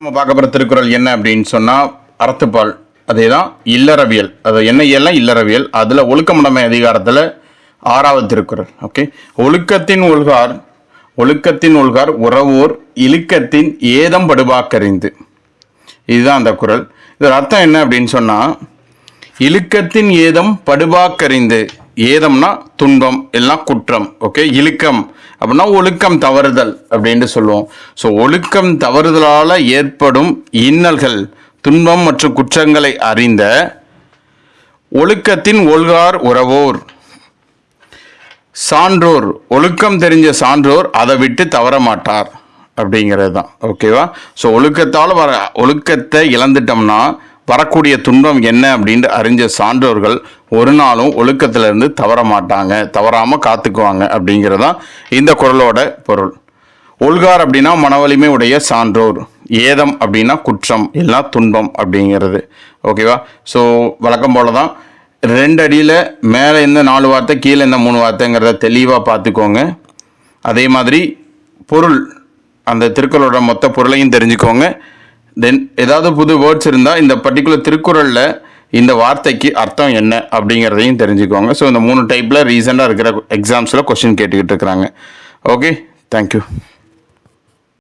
நம்ம பார்க்க போகிற திருக்குறள் என்ன அப்படின்னு சொன்னால் அறத்துப்பால். அதே தான் இல்லறவியல். அது என்ன இயல்லாம் இல்லறவியல். அதில் ஒழுக்கமுடைமை அதிகாரத்தில் 6வது திருக்குறள். ஓகே, ஒழுக்கத்தின் ஒழுகார் உறவோர் இழுக்கத்தின் ஏதம் படுபாக்கறிந்து. இதுதான் அந்த குறள். இதோட அர்த்தம் என்ன அப்படின்னு சொன்னால், இழுக்கத்தின் ஏதம் படுபாக்கறிந்து. ஏதம்னா துன்பம், எல்லாம் குற்றம். ஓகே, இழுக்கம் அப்படின்னா ஒழுக்கம் தவறுதல் அப்படின்னு சொல்லுவோம். ஸோ ஒழுக்கம் தவறுதலால் ஏற்படும் இன்னல்கள், துன்பம் மற்றும் குற்றங்களை அறிந்த ஒழுக்கத்தின் ஒழுகார் உறவோர் சான்றோர், ஒழுக்கம் தெரிஞ்ச சான்றோர் அதை விட்டு தவற மாட்டார் அப்படிங்கிறது தான். ஓகேவா? ஸோ ஒழுக்கத்தை இழந்துட்டோம்னா வரக்கூடிய துன்பம் என்ன அப்படின்னு அறிஞ்ச சான்றோர்கள் ஒரு நாளும் ஒழுக்கத்திலிருந்து தவற மாட்டாங்க, தவறாமல் காத்துக்குவாங்க அப்படிங்கிறதான் இந்த குறளோட பொருள். ஒழுகார் அப்படின்னா மனவலிமை உடைய சான்றோர், ஏதம் அப்படின்னா குற்றம், எல்லாம் துன்பம் அப்படிங்கிறது. ஓகேவா? ஸோ வழக்கம் போல தான் 2 அடியில் மேலே இந்த 4 வார்த்தை, கீழே இந்த 3 வார்த்தைங்கிறத தெளிவாக பார்த்துக்கோங்க. அதே மாதிரி பொருள், அந்த திருக்குறளோட மொத்த பொருளையும் தெரிஞ்சுக்கோங்க. தென் ஏதாவது புது வேர்ட்ஸ் இருந்தால் இந்த பர்டிகுலர் திருக்குறளில் இந்த வார்த்தைக்கு அர்த்தம் என்ன அப்படிங்கிறதையும் தெரிஞ்சுக்கோங்க. ஸோ இந்த 3 டைப்பில் ரீசெண்டாக இருக்கிற எக்ஸாம்ஸில் கொஸ்டின் கேட்டுக்கிட்டு இருக்கிறாங்க. Okay, thank you.